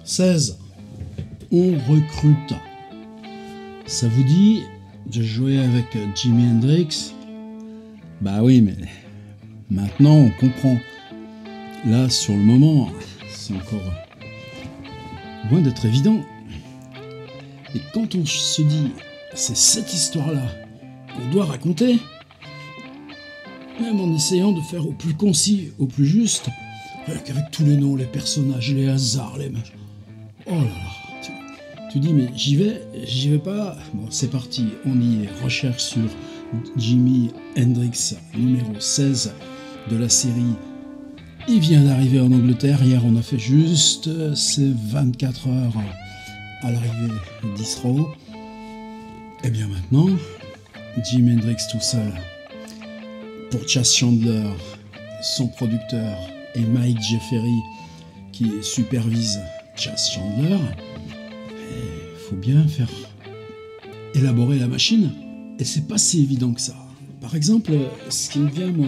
16. On recruta. Ça vous dit de jouer avec Jimi Hendrix? Bah oui, mais maintenant on comprend. Là, sur le moment, c'est encore loin d'être évident. Et quand on se dit, c'est cette histoire-là qu'on doit raconter, même en essayant de faire au plus concis, au plus juste, avec tous les noms, les personnages, les hasards, les machins. Oh là là, tu dis mais j'y vais pas. Bon, c'est parti, on y est. Recherche sur Jimi Hendrix, numéro 16 de la série. Il vient d'arriver en Angleterre. Hier, on a fait juste ces 24 heures à l'arrivée d'Heathrow. Et bien maintenant, Jimi Hendrix tout seul. Pour Chas Chandler, son producteur, et Mike Jeffery qui supervise Chas Chandler. Il faut bien faire élaborer la machine. Et c'est pas si évident que ça. Par exemple, ce qui me vient moi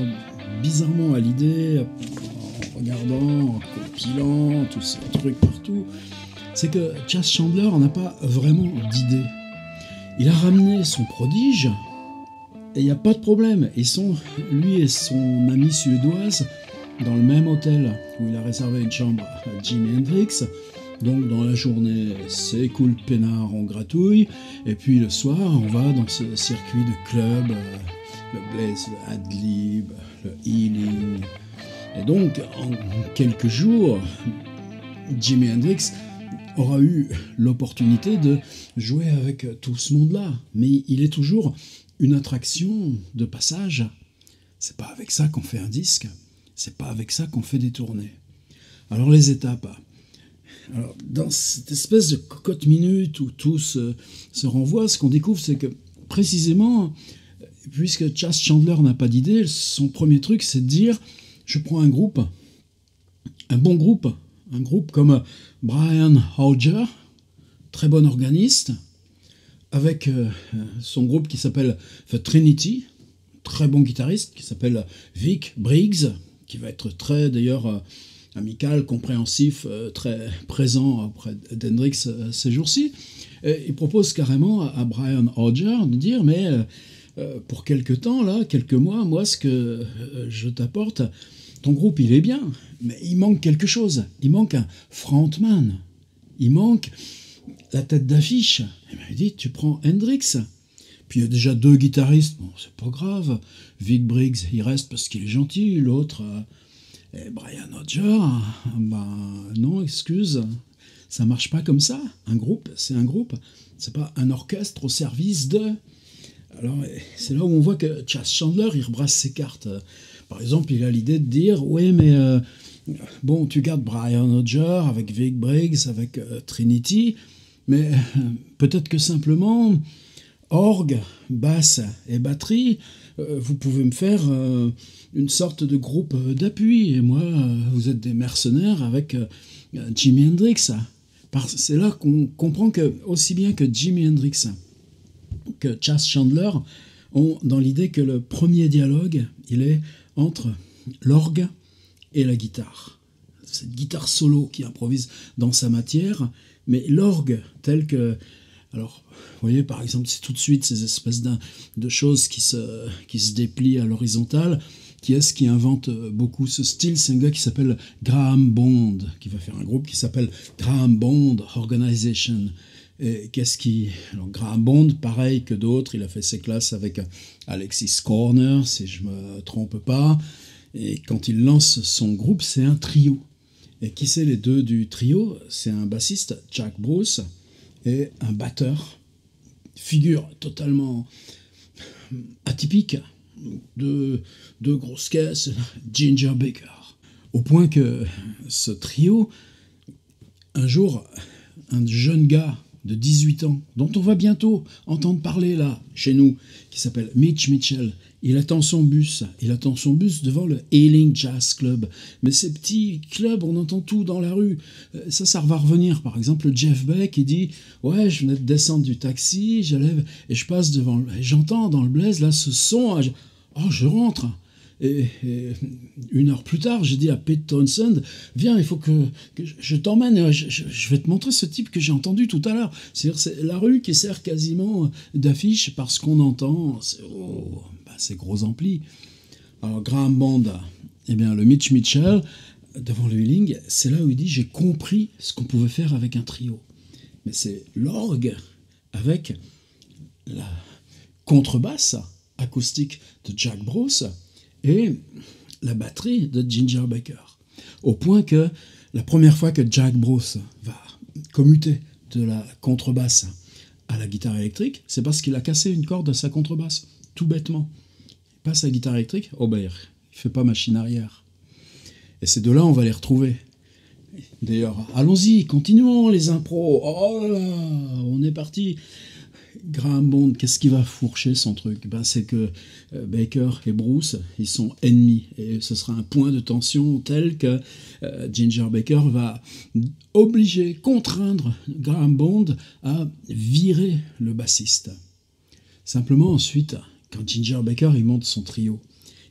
bizarrement à l'idée, en regardant, en compilant tous ces trucs partout, c'est que Chas Chandler n'a pas vraiment d'idée. Il a ramené son prodige, et il n'y a pas de problème. Ils sont, lui et son amie suédoise, dans le même hôtel où il a réservé une chambre à Jimi Hendrix. Donc dans la journée, c'est cool peinard, on gratouille. Et puis le soir, on va dans ce circuit de club, le Blaze, le Adlib, le Healing. Et donc, en quelques jours, Jimi Hendrix aura eu l'opportunité de jouer avec tout ce monde-là. Mais il est toujours une attraction de passage. C'est pas avec ça qu'on fait un disque. C'est pas avec ça qu'on fait des tournées. Alors les étapes. Alors, dans cette espèce de cocotte minute où tout se renvoie, ce qu'on découvre, c'est que précisément, puisque Chas Chandler n'a pas d'idée, son premier truc, c'est de dire, je prends un groupe, un bon groupe, un groupe comme Brian Auger, très bon organiste, avec son groupe qui s'appelle The Trinity, très bon guitariste qui s'appelle Vic Briggs, qui va être très d'ailleurs amical, compréhensif, très présent auprès d'Hendrix ces jours-ci. Et il propose carrément à Brian Auger de dire mais pour quelques temps, là, quelques mois, moi ce que je t'apporte, ton groupe il est bien, mais il manque quelque chose. Il manque un frontman. Il manque la tête d'affiche. Et bien, il dit tu prends Hendrix. Puis il y a déjà 2 guitaristes, bon c'est pas grave. Vic Briggs il reste parce qu'il est gentil, l'autre et Brian Auger, ben non excuse, ça marche pas comme ça. Un groupe, c'est un groupe, c'est pas un orchestre au service de. Alors c'est là où on voit que Chas Chandler il rebrasse ses cartes. Par exemple il a l'idée de dire ouais mais bon tu gardes Brian Auger avec Vic Briggs, avec Trinity, mais peut-être que simplement orgue, basse et batterie, vous pouvez me faire une sorte de groupe d'appui. Et moi, vous êtes des mercenaires avec Jimi Hendrix. C'est là qu'on comprend que, aussi bien que Jimi Hendrix que Chas Chandler ont dans l'idée que le premier dialogue, il est entre l'orgue et la guitare. Cette guitare solo qui improvise dans sa matière, mais l'orgue tel que... Alors, vous voyez, par exemple, c'est tout de suite ces espèces de choses qui se déplient à l'horizontale. Qui est-ce qui invente beaucoup ce style? C'est un gars qui s'appelle Graham Bond, qui va faire un groupe qui s'appelle Graham Bond Organization. Et qu'est-ce qui... Alors, Graham Bond, pareil que d'autres, il a fait ses classes avec Alexis Korner, si je me trompe pas. Et quand il lance son groupe, c'est un trio. Et qui c'est les 2 du trio? C'est un bassiste, Jack Bruce, et un batteur, figure totalement atypique, de grosses caisses, Ginger Baker. Au point que ce trio, un jour, un jeune gars de 18 ans, dont on va bientôt entendre parler là, chez nous, qui s'appelle Mitch Mitchell, il attend son bus devant le Ealing Jazz Club. Mais ces petits clubs, on entend tout dans la rue. Ça va revenir. Par exemple, Jeff Beck, il dit « Ouais, je venais de descendre du taxi, j'allais et je passe devant... » Et j'entends dans le Blaze, là, ce son... Oh, je rentre. Et 1 heure plus tard, j'ai dit à Pete Townsend, viens, il faut que je t'emmène, je vais te montrer ce type que j'ai entendu tout à l'heure. C'est la rue qui sert quasiment d'affiche parce qu'on entend ces gros amplis. Alors Graham Bond, eh bien, le Mitch Mitchell, devant le Ealing, c'est là où il dit, j'ai compris ce qu'on pouvait faire avec un trio. Mais c'est l'orgue avec la contrebasse acoustique de Jack Bruce et la batterie de Ginger Baker. Au point que la première fois que Jack Bruce va commuter de la contrebasse à la guitare électrique, c'est parce qu'il a cassé une corde de sa contrebasse, tout bêtement. Il passe à la guitare électrique, il ne fait pas machine arrière. Et ces deux-là, on va les retrouver. D'ailleurs, allons-y, continuons les impros. Oh là là, on est parti. Graham Bond, qu'est-ce qui va fourcher son truc? C'est que Baker et Bruce, ils sont ennemis. Et ce sera un point de tension tel que Ginger Baker va obliger, contraindre Graham Bond à virer le bassiste. Simplement ensuite, quand Ginger Baker il monte son trio,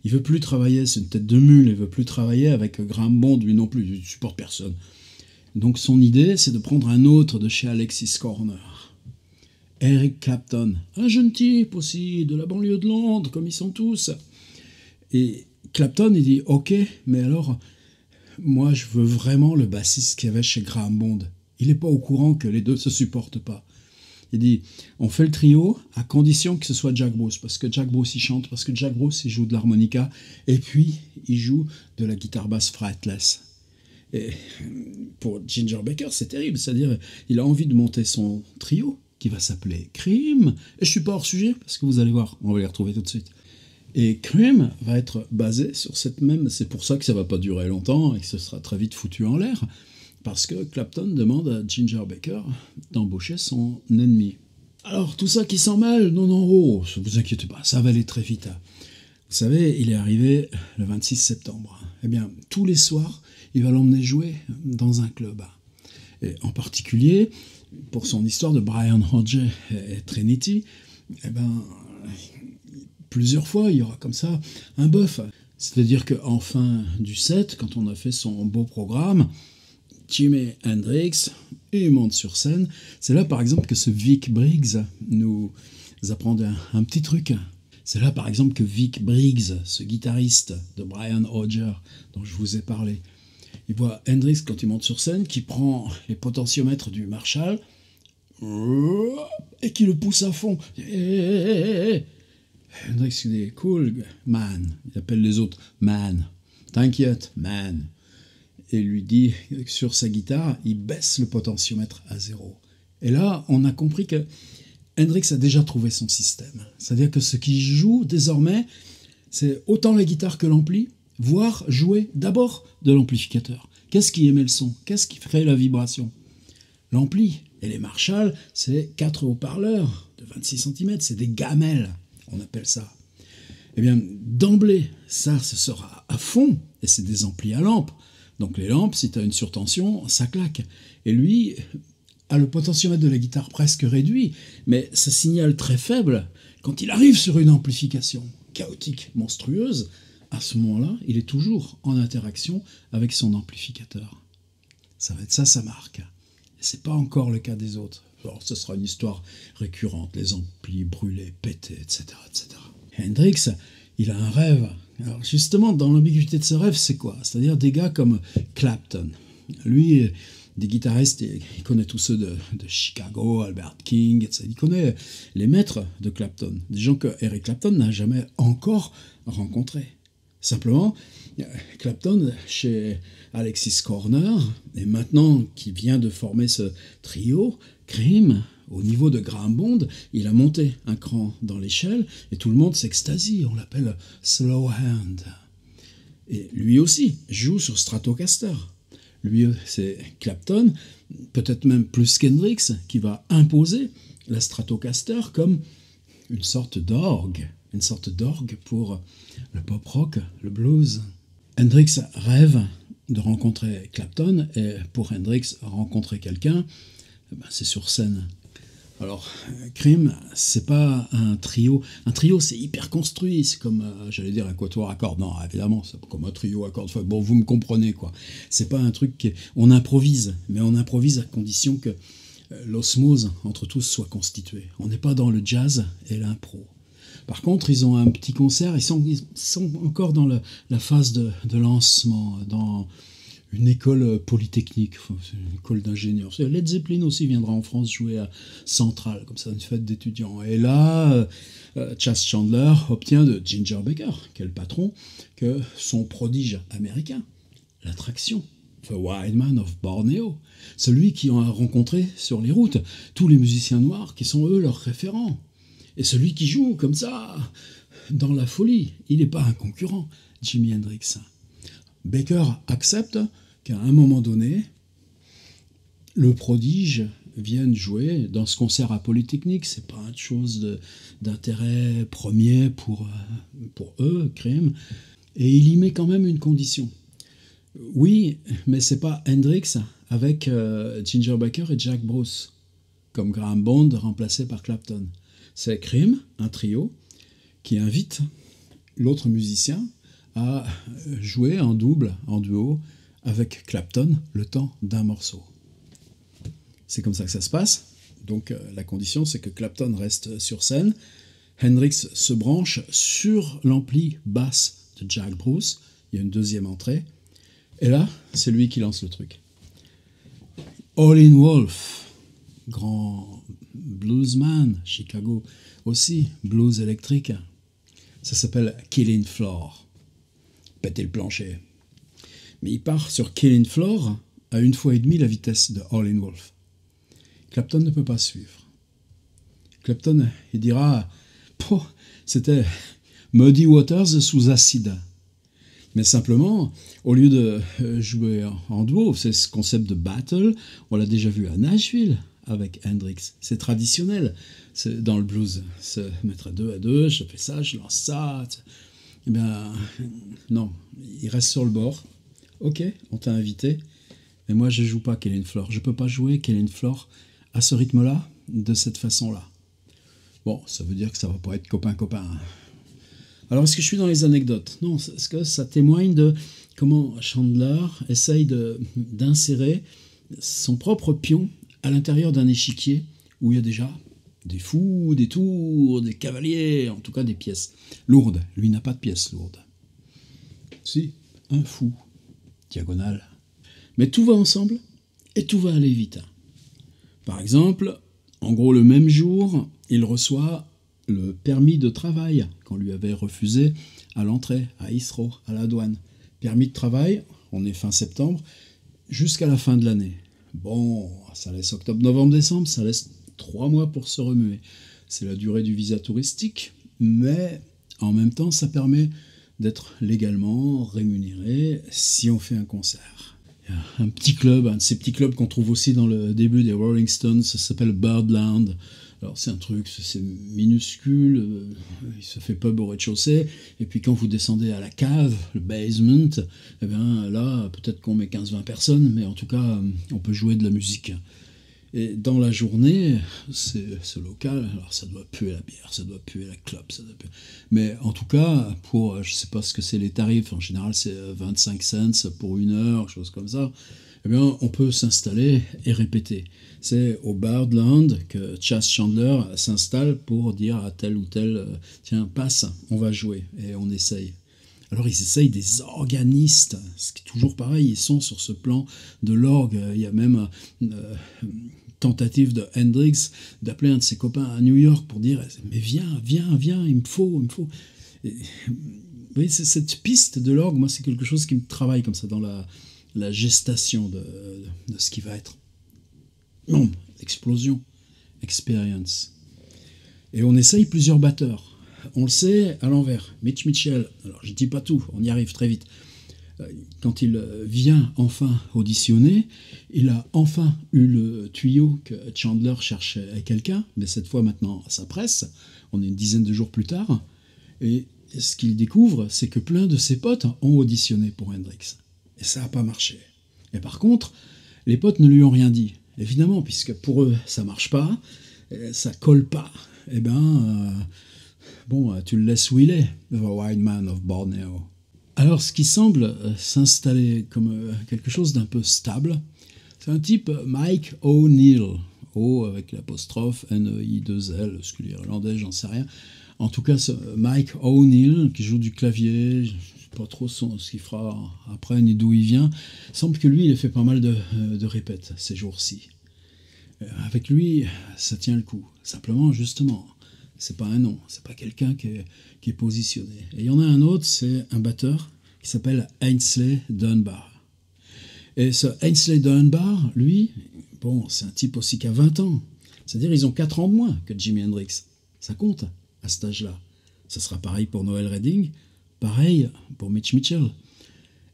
il veut plus travailler, c'est une tête de mule, il veut plus travailler avec Graham Bond, lui non plus, il ne supporte personne. Donc son idée, c'est de prendre un autre de chez Alexis Corner. Eric Clapton, un jeune type aussi, de la banlieue de Londres, comme ils sont tous. Et Clapton, il dit, ok, mais alors, moi, je veux vraiment le bassiste qu'il y avait chez Graham Bond. Il n'est pas au courant que les deux ne se supportent pas. Il dit, on fait le trio à condition que ce soit Jack Bruce, parce que Jack Bruce, il chante, parce que Jack Bruce, il joue de l'harmonica, et puis, il joue de la guitare basse fretless. Et pour Ginger Baker, c'est terrible, c'est-à-dire, il a envie de monter son trio, qui va s'appeler Cream. Et je suis pas hors sujet, parce que vous allez voir, on va les retrouver tout de suite. Et Cream va être basé sur cette même... C'est pour ça que ça va pas durer longtemps et que ce sera très vite foutu en l'air, parce que Clapton demande à Ginger Baker d'embaucher son ennemi. Alors, tout ça qui s'en mêle, non, ne vous inquiétez pas, ça va aller très vite. Vous savez, il est arrivé le 26 septembre. Eh bien, tous les soirs, il va l'emmener jouer dans un club. Et en particulier... pour son histoire de Brian Hodge et Trinity, eh ben, plusieurs fois, il y aura comme ça un buff. C'est-à-dire qu'en fin du set, quand on a fait son beau programme, Jimi Hendrix, il monte sur scène. C'est là, par exemple, que ce Vic Briggs nous apprend un petit truc. C'est là, par exemple, que Vic Briggs, ce guitariste de Brian Hodge, dont je vous ai parlé, il voit Hendrix, quand il monte sur scène, qui prend les potentiomètres du Marshall et qui le pousse à fond. Hendrix, il dit, cool, man. Il appelle les autres, man. T'inquiète, man. Et lui dit, sur sa guitare, il baisse le potentiomètre à 0. Et là, on a compris que Hendrix a déjà trouvé son système. C'est-à-dire que ce qui joue désormais, c'est autant la guitare que l'ampli, voire jouer d'abord de l'amplificateur. Qu'est-ce qui émet le son? Qu'est-ce qui crée la vibration? L'ampli. Et les Marshall, c'est 4 haut-parleurs de 26 cm, c'est des gamelles, on appelle ça. Eh bien, d'emblée, ça, ce sera à fond, et c'est des amplis à lampe. Donc les lampes, si tu as une surtension, ça claque. Et lui a le potentiomètre de la guitare presque réduit, mais ce signal très faible, quand il arrive sur une amplification chaotique, monstrueuse, à ce moment-là, il est toujours en interaction avec son amplificateur. Ça va être ça, sa marque. Et c'est pas encore le cas des autres. Alors, ce sera une histoire récurrente, les amplis brûlés, pétés, etc., etc. Hendrix, il a un rêve. Alors justement, dans l'ambiguïté de ce rêve, c'est quoi? C'est-à-dire des gars comme Clapton. Lui, des guitaristes, il connaît tous ceux de Chicago, Albert King, etc. Il connaît les maîtres de Clapton, des gens que Eric Clapton n'a jamais encore rencontrés. Simplement, Clapton, chez Alexis Corner, et maintenant qui vient de former ce trio, Cream, au niveau de Graham Bond, il a monté un cran dans l'échelle, et tout le monde s'extasie, on l'appelle Slow Hand. Et lui aussi joue sur Stratocaster. Lui, c'est Clapton, peut-être même plus qu'Hendrix, qui va imposer la Stratocaster comme une sorte d'orgue pour le pop-rock, le blues. Hendrix rêve de rencontrer Clapton, et pour Hendrix, rencontrer quelqu'un, c'est sur scène. Alors, Cream, c'est pas un trio. Un trio, c'est hyper construit. C'est comme, j'allais dire, un quatuor à cordes. Non, évidemment, c'est comme un trio à cordes. Enfin, bon, vous me comprenez, quoi. C'est pas un truc on improvise, mais on improvise à condition que l'osmose entre tous soit constituée. On n'est pas dans le jazz et l'impro. Par contre, ils ont un petit concert. Ils sont encore dans la phase de lancement, dans une école polytechnique, enfin, c'est une école d'ingénieurs. Led Zeppelin aussi viendra en France jouer à Central, comme ça, une fête d'étudiants. Et là, Chas Chandler obtient de Ginger Baker, qui est le patron, que son prodige américain, l'attraction, The Wild Man of Borneo, celui qui a rencontré sur les routes tous les musiciens noirs qui sont eux leurs référents. Et celui qui joue comme ça, dans la folie, il n'est pas un concurrent, Jimi Hendrix. Baker accepte qu'à un moment donné, le prodige vienne jouer dans ce concert à Polytechnique. C'est pas une chose d'intérêt premier pour eux, Cream. Et il y met quand même une condition. Oui, mais c'est pas Hendrix avec Ginger Baker et Jack Bruce, comme Graham Bond remplacé par Clapton. C'est Cream, un trio, qui invite l'autre musicien à jouer en double, en duo, avec Clapton, le temps d'un morceau. C'est comme ça que ça se passe. Donc la condition, c'est que Clapton reste sur scène, Hendrix se branche sur l'ampli basse de Jack Bruce, il y a une deuxième entrée, et là, c'est lui qui lance le truc. Howlin' Wolf, grand bluesman, Chicago aussi, blues électrique, ça s'appelle Killing Floor. Péter le plancher. Mais il part sur Killing Floor à 1,5 fois la vitesse de Howlin' Wolf. Clapton ne peut pas suivre. Clapton, il dira c'était Muddy Waters sous acide. Mais simplement, au lieu de jouer en duo, c'est ce concept de battle, on l'a déjà vu à Nashville avec Hendrix. C'est traditionnel dans le blues. Se mettre à deux, je fais ça, je lance ça. Eh bien, non, il reste sur le bord. Ok, on t'a invité, mais moi je joue pas Killing Floor. Je peux pas jouer Killing Floor à ce rythme-là, de cette façon-là. Bon, ça veut dire que ça va pas être copain-copain. Alors, est-ce que je suis dans les anecdotes? Non, est-ce que ça témoigne de comment Chandler essaye d'insérer son propre pion à l'intérieur d'un échiquier où il y a déjà des fous, des tours, des cavaliers, en tout cas des pièces lourdes. Lui n'a pas de pièces lourdes. Si, un fou, diagonale. Mais tout va ensemble et tout va aller vite. Par exemple, en gros le même jour, il reçoit le permis de travail qu'on lui avait refusé à l'entrée, à Heathrow, à la douane. Permis de travail, on est fin septembre, jusqu'à la fin de l'année. Bon, ça laisse octobre, novembre, décembre, ça laisse 3 mois pour se remuer. C'est la durée du visa touristique, mais en même temps, ça permet d'être légalement rémunéré si on fait un concert. Il y a un petit club, un de ces petits clubs qu'on trouve aussi dans le début des Rolling Stones, ça s'appelle Birdland. Alors c'est un truc, c'est minuscule, il se fait pub au rez-de-chaussée, et puis quand vous descendez à la cave, le basement, eh bien là, peut-être qu'on met 15-20 personnes, mais en tout cas, on peut jouer de la musique. Et dans la journée, ce local, alors ça doit puer la bière, ça doit puer la clope, ça doit puer... mais en tout cas, pour, je sais pas ce que c'est les tarifs, en général c'est 25 cents pour 1 heure, chose comme ça, eh bien on peut s'installer et répéter. C'est au Birdland que Chas Chandler s'installe pour dire à tel ou tel, tiens, passe, on va jouer, et on essaye. Alors ils essayent des organistes, ce qui est toujours pareil, ils sont sur ce plan de l'orgue. Il y a même tentative de Hendrix d'appeler un de ses copains à New York pour dire « Mais viens, il me faut. » Vous voyez, cette piste de l'orgue, moi c'est quelque chose qui me travaille comme ça dans la gestation de ce qui va être. Non, explosion, experience. Et on essaye plusieurs batteurs. On le sait à l'envers. Mitch Mitchell, alors je ne dis pas tout, on y arrive très vite. Quand il vient enfin auditionner, il a enfin eu le tuyau que Chandler cherchait quelqu'un, mais cette fois maintenant ça presse, on est une dizaine de jours plus tard, et ce qu'il découvre, c'est que plein de ses potes ont auditionné pour Hendrix. Et ça n'a pas marché. Et par contre, les potes ne lui ont rien dit. Évidemment, puisque pour eux, ça ne marche pas, ça colle pas, eh ben, bon, tu le laisses où il est, The Wild Man of Borneo. Alors, ce qui semble s'installer comme quelque chose d'un peu stable, c'est un type Mike O'Neill, O avec l'apostrophe, N-E-I-2-L, ce que l'irlandais, j'en sais rien. En tout cas, ce Mike O'Neill, qui joue du clavier, je ne sais pas trop ce qu'il fera après ni d'où il vient, semble que lui, il a fait pas mal de répètes ces jours-ci. Avec lui, ça tient le coup. Simplement, justement, c'est pas un nom, c'est pas quelqu'un qui est positionné. Et il y en a un autre, c'est un batteur qui s'appelle Aynsley Dunbar. Et ce Aynsley Dunbar, lui, bon, c'est un type aussi qui a 20 ans. C'est-à-dire ils ont 4 ans de moins que Jimi Hendrix. Ça compte à cet âge-là. Ça sera pareil pour Noel Redding, pareil pour Mitch Mitchell.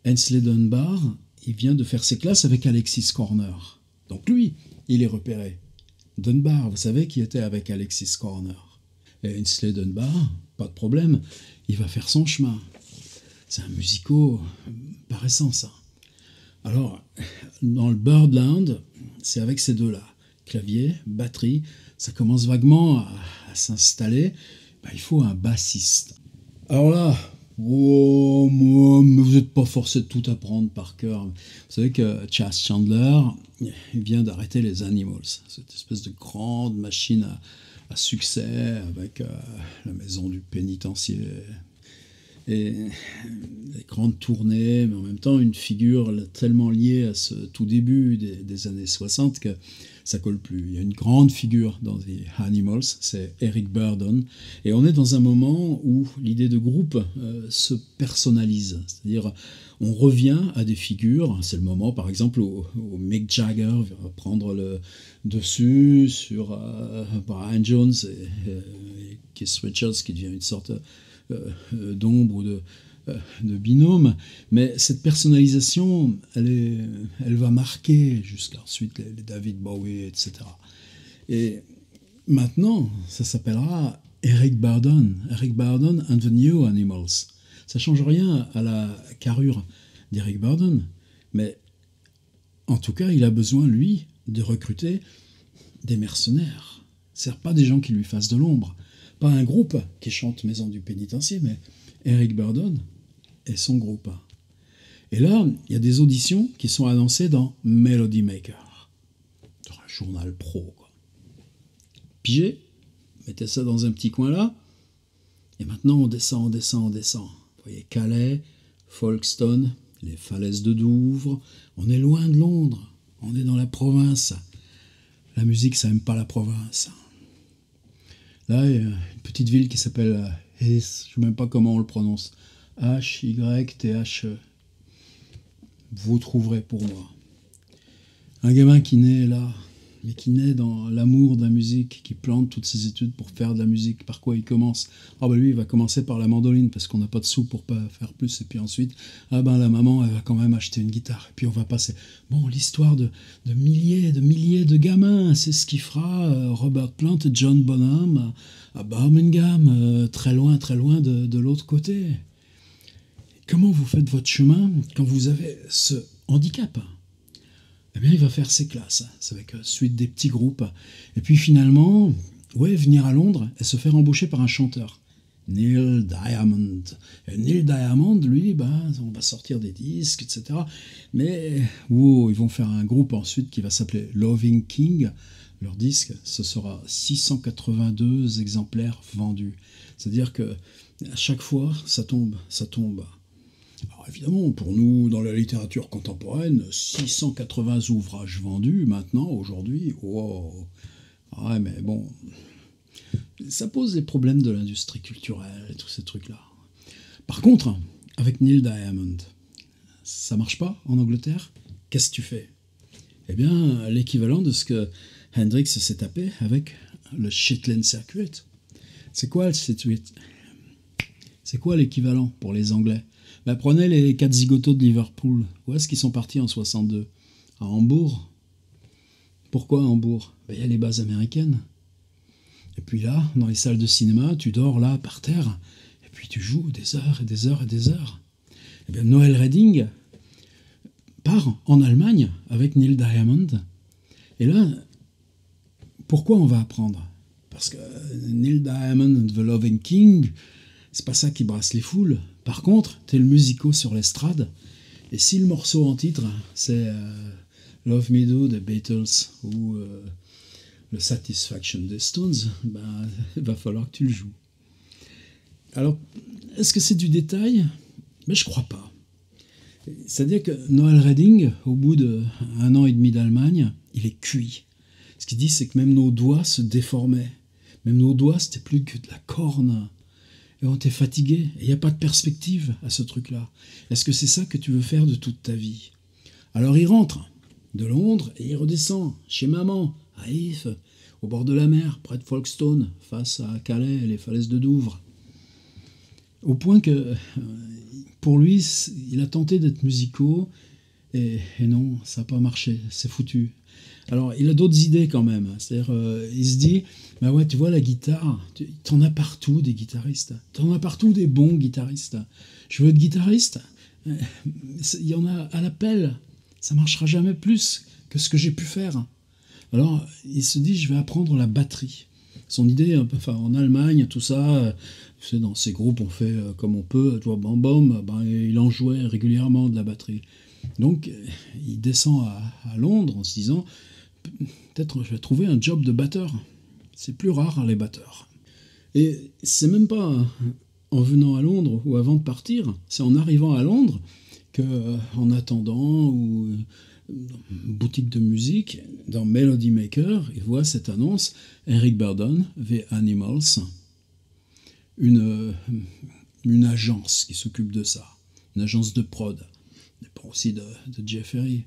Aynsley Dunbar, il vient de faire ses classes avec Alexis Corner. Donc lui, il est repéré. Dunbar, vous savez qui était avec Alexis Corner. Et Aynsley Dunbar, pas de problème, il va faire son chemin. C'est un musico par essence, ça. Alors, dans le Birdland, c'est avec ces deux-là. Clavier, batterie, ça commence vaguement à s'installer. Ben, il faut un bassiste. Alors là, mais vous n'êtes pas forcé de tout apprendre par cœur. Vous savez que Chas Chandler, il vient d'arrêter les Animals, cette espèce de grande machine à succès avec la maison du pénitencier et des grandes tournées, mais en même temps une figure tellement liée à ce tout début des années 60 que ça colle plus. Il y a une grande figure dans The Animals, c'est Eric Burdon, et on est dans un moment où l'idée de groupe se personnalise, c'est-à-dire on revient à des figures. C'est le moment par exemple où Mick Jagger va prendre le dessus sur Brian Jones et Keith Richards, qui devient une sorte d'ombre ou de binôme, mais cette personnalisation, elle va marquer jusqu'à ensuite les David Bowie, etc. Et maintenant, ça s'appellera Eric Burdon and the New Animals. Ça change rien à la carrure d'Eric Burdon, mais en tout cas, il a besoin, lui, de recruter des mercenaires. C'est pas des gens qui lui fassent de l'ombre. Pas un groupe qui chante Maison du pénitencier, mais Eric Burdon et son groupe. Et là, il y a des auditions qui sont annoncées dans Melody Maker, dans un journal pro, quoi. Pigez, mettez ça dans un petit coin là, et maintenant on descend. Vous voyez Calais, Folkestone, les falaises de Douvres, on est loin de Londres, on est dans la province. La musique, ça n'aime pas la province. Là, il y a une petite ville qui s'appelle Hys, je ne sais même pas comment on le prononce. H-Y-T-H-E. Vous trouverez pour moi. Un gamin qui naît là, mais qui naît dans l'amour de la musique, qui plante toutes ses études pour faire de la musique. Par quoi il commence? Ah ben lui, il va commencer par la mandoline, parce qu'on n'a pas de sous pour pas faire plus. Et puis ensuite, ah ben la maman, elle va quand même acheter une guitare. Et puis on va passer... Bon, l'histoire de milliers de gamins, c'est ce qui fera Robert Plant et John Bonham à Birmingham, très loin de l'autre côté. Comment vous faites votre chemin quand vous avez ce handicap? Eh bien, il va faire ses classes. C'est avec suite des petits groupes. Et puis finalement, venir à Londres et se faire embaucher par un chanteur. Neil Diamond. Et Neil Diamond, lui, on va sortir des disques, etc. Mais ils vont faire un groupe ensuite qui va s'appeler Loving King. Leur disque, ce sera 682 exemplaires vendus. C'est-à-dire que à chaque fois, ça tombe. Alors évidemment, pour nous, dans la littérature contemporaine, 680 ouvrages vendus maintenant, aujourd'hui, wow. Ouais, mais bon, ça pose des problèmes de l'industrie culturelle et tous ces trucs-là. Par contre, avec Neil Diamond, ça marche pas en Angleterre? Qu'est-ce que tu fais? Eh bien, l'équivalent de ce que Hendrix s'est tapé avec le Shetland Circuit. C'est quoi le circuit? C'est quoi l'équivalent pour les Anglais? Prenez les 4 zigotos de Liverpool. Où est-ce qu'ils sont partis en 62? À Hambourg. Pourquoi à Hambourg? Il y a les bases américaines. Et puis là, dans les salles de cinéma, tu dors là, par terre, et puis tu joues des heures et des heures et des heures. Et bien Noel Redding part en Allemagne avec Neil Diamond. Et là, Pourquoi on va apprendre? Parce que Neil Diamond and the Loving King, c'est pas ça qui brasse les foules. Par contre, t'es le musico sur l'estrade, et si le morceau en titre, c'est Love Me Do des Beatles ou le Satisfaction des Stones, ben, il va falloir que tu le joues. Alors, est-ce que c'est du détail? Ben, je crois pas. C'est-à-dire que Noel Redding, au bout d'1 an et demi d'Allemagne, il est cuit. Ce qu'il dit, c'est que même nos doigts se déformaient. Même nos doigts, c'était plus que de la corne. Et on était fatigué. Et il n'y a pas de perspective à ce truc-là. Est-ce que c'est ça que tu veux faire de toute ta vie? Alors il rentre de Londres et il redescend chez maman, à If, au bord de la mer, près de Folkestone, face à Calais et les falaises de Douvres. Au point que, pour lui, il a tenté d'être musico, et non, ça n'a pas marché, c'est foutu. Alors, il a d'autres idées quand même. C'est-à-dire, il se dit, bah ouais, tu vois, la guitare, t'en as partout des guitaristes. T'en as partout des bons guitaristes. Je veux être guitariste, il y en a à l'appel. Ça marchera jamais plus que ce que j'ai pu faire. Alors, il se dit, je vais apprendre la batterie. Son idée, enfin, en Allemagne, tout ça, tu sais, dans ces groupes, on fait comme on peut, tu vois, bam bam, ben, il en jouait régulièrement de la batterie. Donc, il descend à Londres en se disant, peut-être je vais trouver un job de batteur. C'est plus rare, les batteurs. Et c'est même pas en venant à Londres ou avant de partir, c'est en arrivant à Londres que, en attendant, ou boutique de musique, dans Melody Maker, il voit cette annonce, Eric Burdon, The Animals, une agence qui s'occupe de ça, une agence de prod, dépend aussi de Jeff Ferry,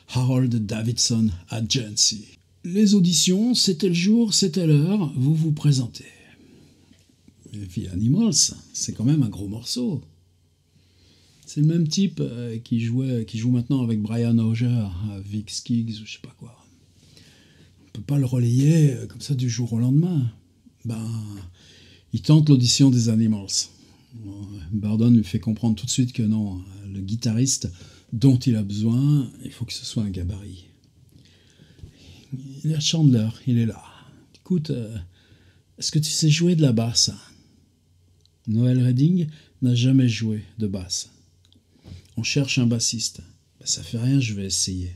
Harold Davidson Agency. Les auditions, c'était le jour, c'était l'heure, vous vous présentez. The Animals, c'est quand même un gros morceau. C'est le même type qui joue maintenant avec Brian Auger, Vic Skiggs ou je sais pas quoi. On peut pas le relayer comme ça du jour au lendemain. Ben, il tente l'audition des Animals. Burdon lui fait comprendre tout de suite que non, le guitariste dont il a besoin, il faut que ce soit un gabarit. Il y a Chandler, il est là. Écoute, est-ce que tu sais jouer de la basse? Noel Redding n'a jamais joué de basse. On cherche un bassiste. Ben, ça fait rien, je vais essayer.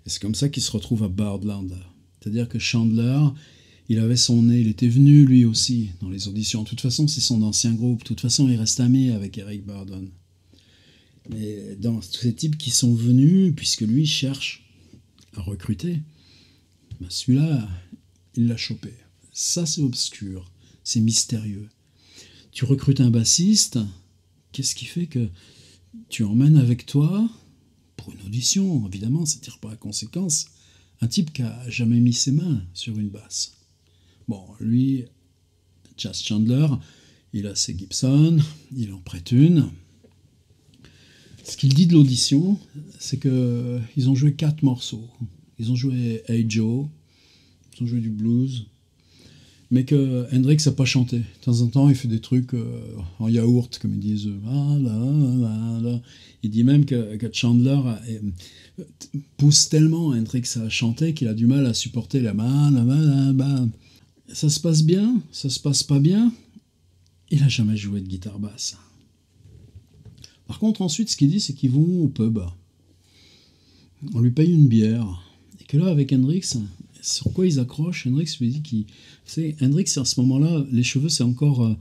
Et c'est comme ça qu'il se retrouve à Birdland. C'est-à-dire que Chandler, il avait son nez, il était venu lui aussi dans les auditions. De toute façon, c'est son ancien groupe. De toute façon, il reste ami avec Eric Burdon. Mais dans tous ces types qui sont venus, puisque lui cherche à recruter, ben celui-là, il l'a chopé. Ça, c'est obscur, c'est mystérieux. Tu recrutes un bassiste, qu'est-ce qui fait que tu emmènes avec toi, pour une audition, évidemment, ça ne tire pas à conséquence, un type qui n'a jamais mis ses mains sur une basse. Bon, lui, Chas Chandler, il a ses Gibson, il en prête une. Ce qu'il dit de l'audition, c'est qu'ils ont joué 4 morceaux. Ils ont joué Hey Joe, ils ont joué du blues, mais que Hendrix n'a pas chanté. De temps en temps, il fait des trucs en yaourt, comme ils disent. Il dit même que Chandler pousse tellement Hendrix à chanter qu'il a du mal à supporter la main. Ça se passe bien, ça se passe pas bien. Il n'a jamais joué de guitare basse. Par contre, ensuite, ce qu'il dit, c'est qu'ils vont au pub. On lui paye une bière. Et que là, avec Hendrix, sur quoi ils accrochent? Hendrix lui dit Hendrix, à ce moment-là, les cheveux, c'est encore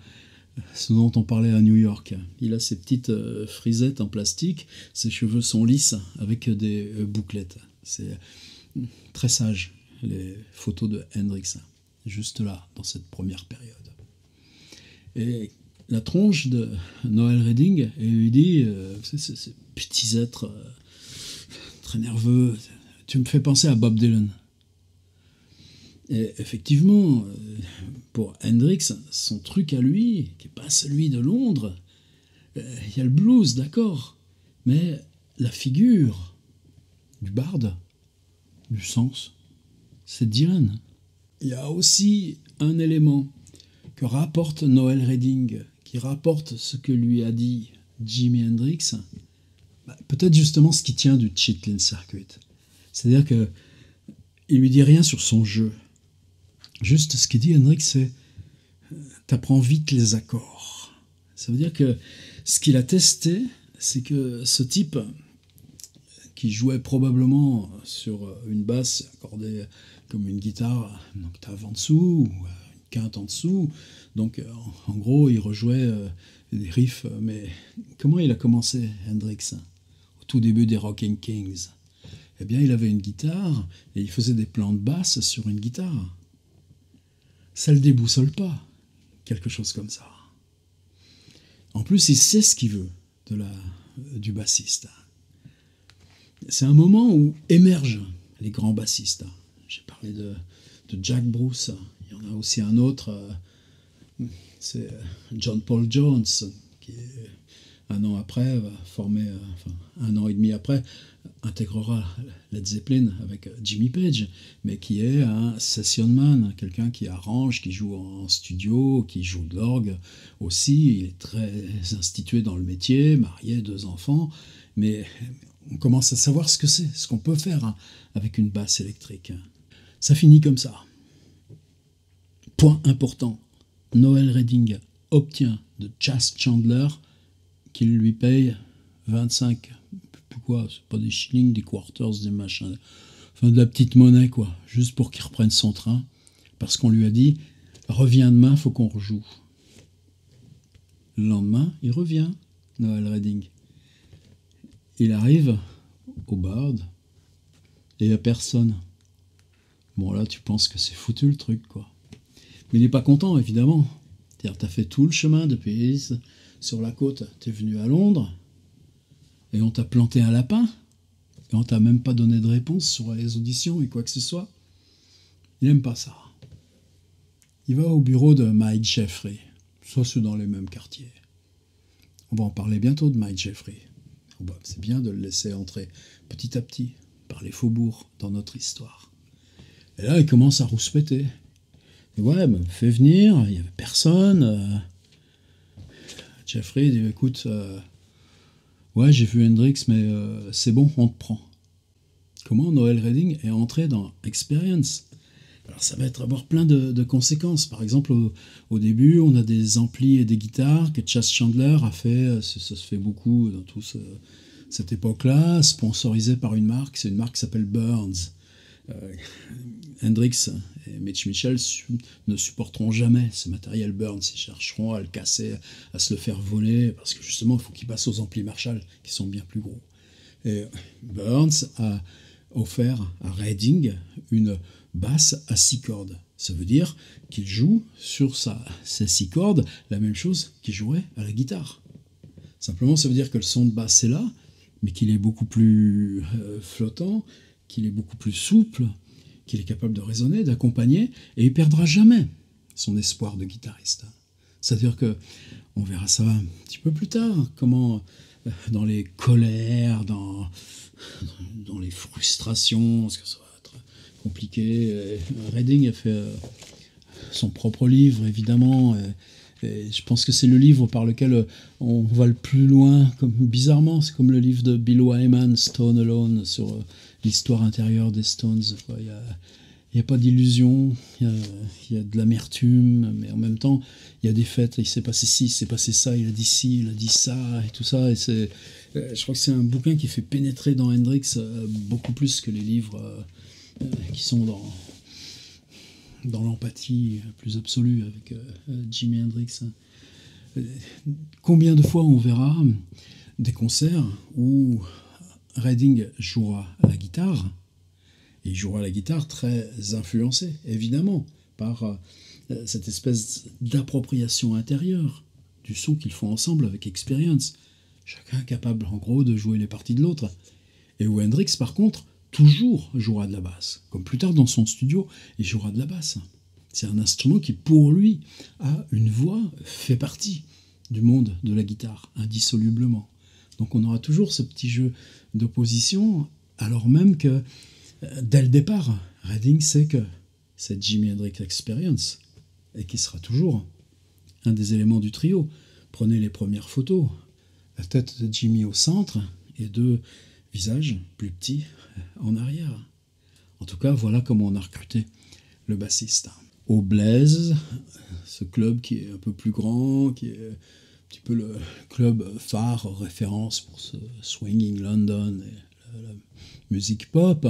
ce dont on parlait à New York. Il a ses petites frisettes en plastique, ses cheveux sont lisses avec des bouclettes. C'est très sage, les photos de Hendrix, juste là, dans cette première période. Et la tronche de Noel Redding, et lui dit ces petits êtres très nerveux, tu me fais penser à Bob Dylan. Et effectivement, pour Hendrix, son truc à lui, qui n'est pas celui de Londres, il y a le blues, d'accord, mais la figure du barde, du sens, c'est Dylan. Il y a aussi un élément que rapporte Noel Redding, qui rapporte ce que lui a dit Jimi Hendrix, peut-être justement ce qui tient du Chitlin Circuit. C'est-à-dire qu'il lui dit rien sur son jeu. Juste, ce qu'il dit Hendrix, c'est t'apprends vite les accords. Ça veut dire que ce qu'il a testé, c'est que ce type qui jouait probablement sur une basse accordée comme une guitare, une octave en dessous, ou une quinte en dessous, donc en gros il rejouait des riffs, mais comment il a commencé Hendrix au tout début des Rocking Kings? Eh bien il avait une guitare et il faisait des plans de basse sur une guitare. Ça le déboussole pas, quelque chose comme ça. En plus, il sait ce qu'il veut du bassiste. C'est un moment où émergent les grands bassistes. J'ai parlé de Jack Bruce, il y en a aussi un autre, c'est John Paul Jones, qui un an après va former, enfin un an et demi après, intégrera Led Zeppelin avec Jimmy Page, mais qui est un session man, quelqu'un qui arrange, qui joue en studio, qui joue de l'orgue aussi. Il est très institué dans le métier, marié, 2 enfants, mais on commence à savoir ce que c'est, ce qu'on peut faire avec une basse électrique. Ça finit comme ça. Point important, Noel Redding obtient de Chas Chandler qu'il lui paye 25, quoi, c'est pas des shillings, des quarters, des machins, enfin de la petite monnaie quoi, juste pour qu'il reprenne son train, parce qu'on lui a dit reviens demain, faut qu'on rejoue. Le lendemain, il revient, Noel Redding. Il arrive au Bard et il n'y a personne. Bon là, tu penses que c'est foutu le truc quoi. Mais il n'est pas content évidemment. C'est-à-dire, t'as fait tout le chemin depuis sur la côte, t'es venu à Londres, et on t'a planté un lapin, et on t'a même pas donné de réponse sur les auditions et quoi que ce soit. Il n'aime pas ça. Il va au bureau de Mike Jeffrey. Ça, c'est dans les mêmes quartiers. On va en parler bientôt de Mike Jeffrey. C'est bien de le laisser entrer petit à petit par les faubourgs dans notre histoire. Et là, il commence à rouspéter. Et ouais, me fait venir, il n'y avait personne. Jeffrey dit écoute, ouais, j'ai vu Hendrix, mais c'est bon, on te prend. Comment Noel Redding est entré dans Experience? Alors ça va avoir plein de conséquences. Par exemple, au début, on a des amplis et des guitares que Chas Chandler a fait, ça se fait beaucoup dans toute cette époque-là, sponsorisé par une marque, c'est une marque qui s'appelle Burns. Hendrix et Mitch Mitchell ne supporteront jamais ce matériel Burns, ils chercheront à le casser, à se le faire voler, parce que justement il faut qu'ils passent aux amplis Marshall qui sont bien plus gros. Et Burns a offert à Redding une basse à 6 cordes. Ça veut dire qu'il joue sur ses 6 cordes la même chose qu'il jouerait à la guitare. Simplement ça veut dire que le son de basse est là, mais qu'il est beaucoup plus flottant, qu'il est beaucoup plus souple, qu'il est capable de résonner, d'accompagner, et il perdra jamais son espoir de guitariste. C'est-à-dire que on verra ça un petit peu plus tard, comment dans les colères, dans les frustrations, parce que ça va être compliqué. Redding a fait son propre livre, évidemment, et je pense que c'est le livre par lequel on va le plus loin, bizarrement, c'est comme le livre de Bill Wyman, Stone Alone, sur l'histoire intérieure des Stones. Il n'y a pas d'illusion, il y a de l'amertume, mais en même temps, il y a des faits, il s'est passé ci, il s'est passé ça, il a dit ci, il a dit ça, et tout ça. Et je crois que c'est un bouquin qui fait pénétrer dans Hendrix beaucoup plus que les livres qui sont dans l'empathie plus absolue avec Jimi Hendrix. Combien de fois on verra des concerts où Redding jouera la guitare, et il jouera la guitare très influencé, évidemment, par cette espèce d'appropriation intérieure du son qu'ils font ensemble avec Experience. Chacun capable, en gros, de jouer les parties de l'autre. Et où Hendrix, par contre, toujours jouera de la basse. Comme plus tard dans son studio, il jouera de la basse. C'est un instrument qui, pour lui, a une voix, fait partie du monde de la guitare, indissolublement. Donc on aura toujours ce petit jeu d'opposition, alors même que, dès le départ, Redding sait que c'est Jimi Hendrix Experience, et qui sera toujours un des éléments du trio. Prenez les premières photos, la tête de Jimi au centre, et 2 visages plus petits en arrière. En tout cas, voilà comment on a recruté le bassiste. au Blaze, ce club qui est un peu plus grand, qui est un petit peu le club phare, référence pour ce swinging London et la musique pop.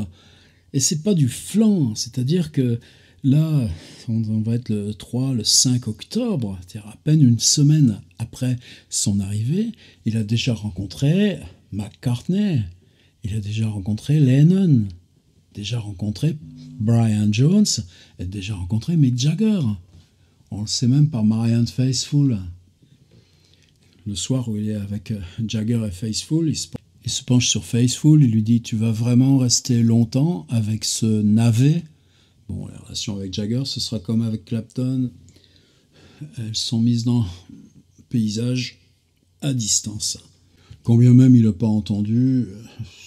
Et c'est pas du flan, c'est-à-dire que là, on va être le 3, le 5 octobre, c'est-à-dire à peine une semaine après son arrivée, il a déjà rencontré McCartney, il a déjà rencontré Lennon, déjà rencontré Brian Jones, et déjà rencontré Mick Jagger. On le sait même par Marianne Faithfull. Le soir où il est avec Jagger et Faithfull, il se penche sur Faithfull, il lui dit « Tu vas vraiment rester longtemps avec ce navet ?» Bon, la relation avec Jagger, ce sera comme avec Clapton. Elles sont mises dans le paysage à distance. Quand bien même il n'a pas entendu,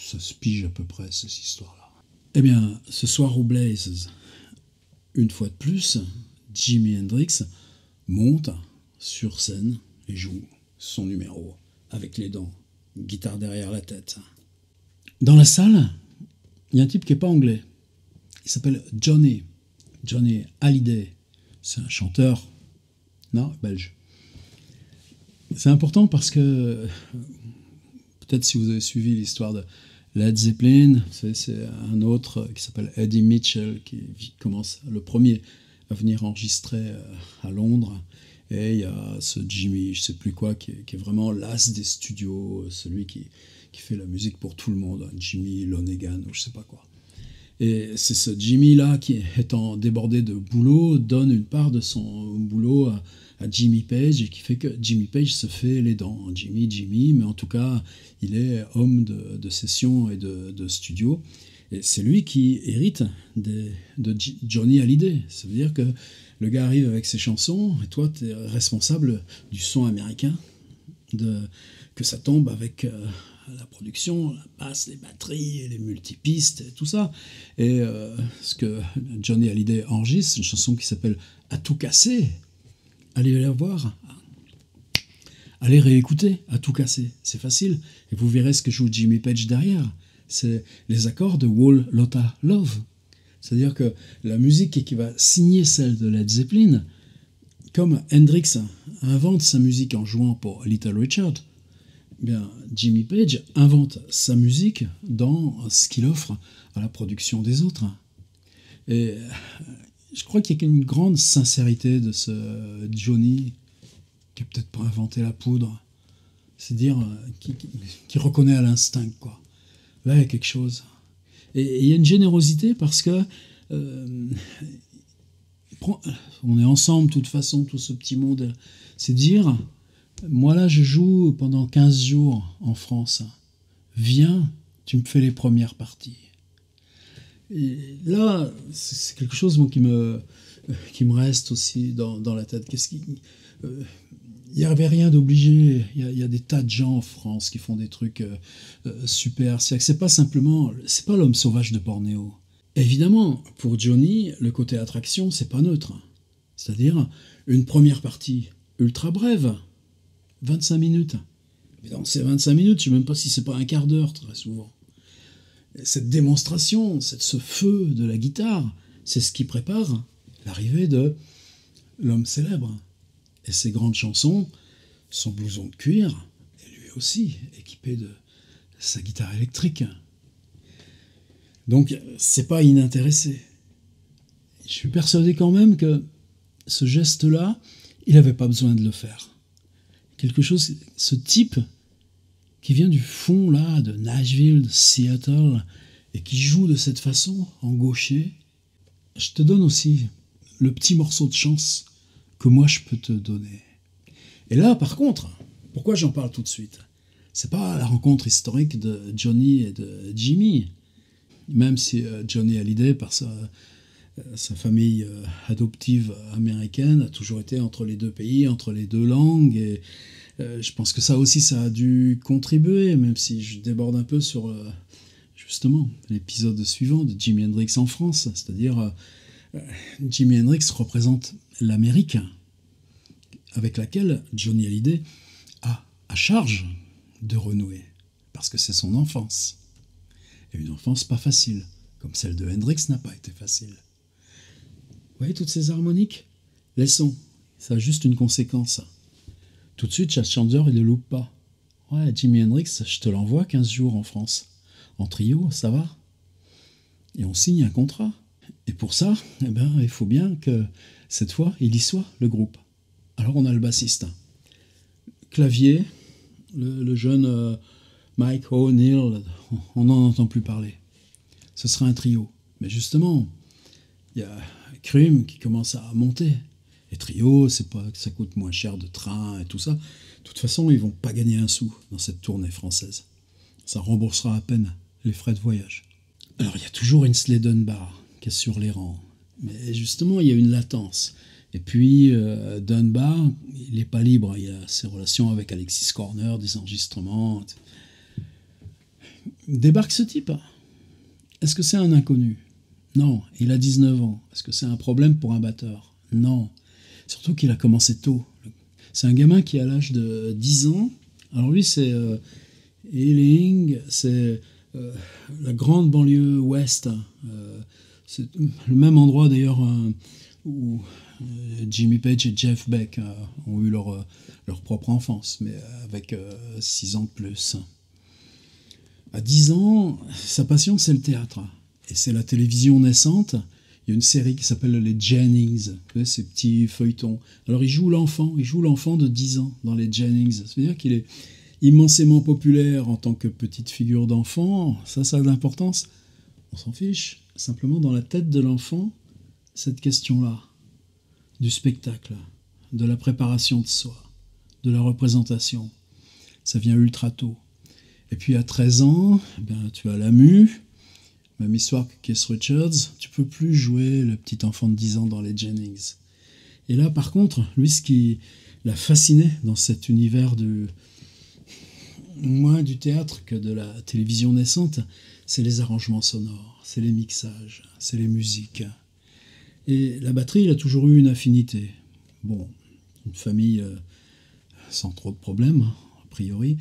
ça se pige à peu près, cette histoire-là. Eh bien, ce soir au Blaze, une fois de plus, Jimi Hendrix monte sur scène et joue son numéro avec les dents, guitare derrière la tête. Dans la salle, il y a un type qui n'est pas anglais. Il s'appelle Johnny Hallyday. C'est un chanteur, non, belge. C'est important parce que, peut-être si vous avez suivi l'histoire de Led Zeppelin, c'est un autre qui s'appelle Eddie Mitchell qui commence le premier à venir enregistrer à Londres. Et il y a ce Jimmy, je sais plus quoi, qui est vraiment l'as des studios, celui qui fait la musique pour tout le monde, Jimmy Lonegan ou je sais pas quoi. Et c'est ce Jimmy-là qui, étant débordé de boulot, donne une part de son boulot à Jimmy Page et qui fait que Jimmy Page se fait les dents. Jimmy, mais en tout cas, il est homme de session et de studio. Et c'est lui qui hérite de Johnny Hallyday. Ça veut dire que le gars arrive avec ses chansons et toi, tu es responsable du son américain, que ça tombe avec la production, la basse, les batteries, les multipistes, et tout ça. Et ce que Johnny Hallyday enregistre, c'est une chanson qui s'appelle « À tout casser ». Allez la voir, allez réécouter « À tout casser », c'est facile. Et vous verrez ce que joue Jimmy Page derrière. C'est les accords de Wall Lotta Love. C'est-à-dire que la musique qui va signer celle de Led Zeppelin, comme Hendrix invente sa musique en jouant pour Little Richard, eh bien, Jimmy Page invente sa musique dans ce qu'il offre à la production des autres. Et je crois qu'il y a une grande sincérité de ce Johnny qui n'a peut-être pas inventé la poudre. C'est-à-dire qui reconnaît à l'instinct, quoi. Là, il y a quelque chose. Et il y a une générosité parce que on est ensemble, de toute façon, tout ce petit monde. C'est dire, moi là, je joue pendant 15 jours en France. Viens, tu me fais les premières parties. Et là, c'est quelque chose moi, qui me reste aussi dans la tête. Il n'y avait rien d'obligé. Il y a des tas de gens en France qui font des trucs super. C'est pas simplement, c'est pas l'homme sauvage de Bornéo. Évidemment, pour Johnny, le côté attraction, c'est pas neutre. C'est-à-dire une première partie ultra brève, 25 minutes. Mais dans ces 25 minutes, je ne sais même pas si c'est pas un quart d'heure très souvent. Cette démonstration, ce feu de la guitare, c'est ce qui prépare l'arrivée de l'homme célèbre. Et ses grandes chansons, son blouson de cuir, et lui aussi, équipé de sa guitare électrique. Donc, c'est pas inintéressé. Je suis persuadé quand même que ce geste-là, il n'avait pas besoin de le faire. Quelque chose, ce type qui vient du fond là, de Nashville, de Seattle, et qui joue de cette façon, en gaucher, je te donne aussi le petit morceau de chance que moi je peux te donner. Et là, par contre, pourquoi j'en parle tout de suite ? C'est pas la rencontre historique de Johnny et de Jimmy, même si Johnny Hallyday, par sa famille adoptive américaine, a toujours été entre les deux pays, entre les deux langues, et je pense que ça aussi, ça a dû contribuer, même si je déborde un peu sur justement l'épisode suivant de Jimi Hendrix en France, c'est-à-dire Jimi Hendrix représente l'Amérique avec laquelle Johnny Hallyday a à charge de renouer, parce que c'est son enfance. Et une enfance pas facile, comme celle de Hendrix n'a pas été facile. Vous voyez toutes ces harmoniques? Laissons, ça a juste une conséquence. Tout de suite, Chad Chandler, il ne le loupe pas. Ouais, Jimi Hendrix, je te l'envoie 15 jours en France. En trio, ça va? Et on signe un contrat. Et pour ça, eh ben, il faut bien que cette fois, il y soit, le groupe. Alors on a le bassiste. Clavier, le jeune Mike O'Neill, on n'en entend plus parler. Ce sera un trio. Mais justement, il y a Cream qui commence à monter. Et trio, c'est pas que ça coûte moins cher de train et tout ça. De toute façon, ils vont pas gagner un sou dans cette tournée française. Ça remboursera à peine les frais de voyage. Alors, il y a toujours Ainsley Dunbar qui est sur les rangs. Mais justement, il y a une latence. Et puis, Dunbar, il n'est pas libre. Il a ses relations avec Alexis Corner, des enregistrements. Débarque ce type. Est-ce que c'est un inconnu? Non. Il a 19 ans. Est-ce que c'est un problème pour un batteur? Non. Surtout qu'il a commencé tôt. C'est un gamin qui, à l'âge de 10 ans, alors lui, c'est Ealing, c'est la grande banlieue ouest. C'est le même endroit d'ailleurs où Jimmy Page et Jeff Beck ont eu leur propre enfance, mais avec 6 ans de plus. À 10 ans, sa passion, c'est le théâtre. Et c'est la télévision naissante. Il y a une série qui s'appelle les Jennings, ces petits feuilletons. Alors il joue l'enfant de 10 ans dans les Jennings. Ça veut dire qu'il est immensément populaire en tant que petite figure d'enfant. Ça a de l'importance. On s'en fiche. Simplement dans la tête de l'enfant, cette question-là, du spectacle, de la préparation de soi, de la représentation, ça vient ultra tôt. Et puis à 13 ans, tu as la mue. Même histoire que Keith Richards, tu peux plus jouer le petit enfant de 10 ans dans les Jennings. Et là, par contre, lui, ce qui l'a fasciné dans cet univers moins du théâtre que de la télévision naissante, c'est les arrangements sonores, c'est les mixages, c'est les musiques. Et la batterie, il a toujours eu une affinité. Bon, une famille sans trop de problèmes, a priori,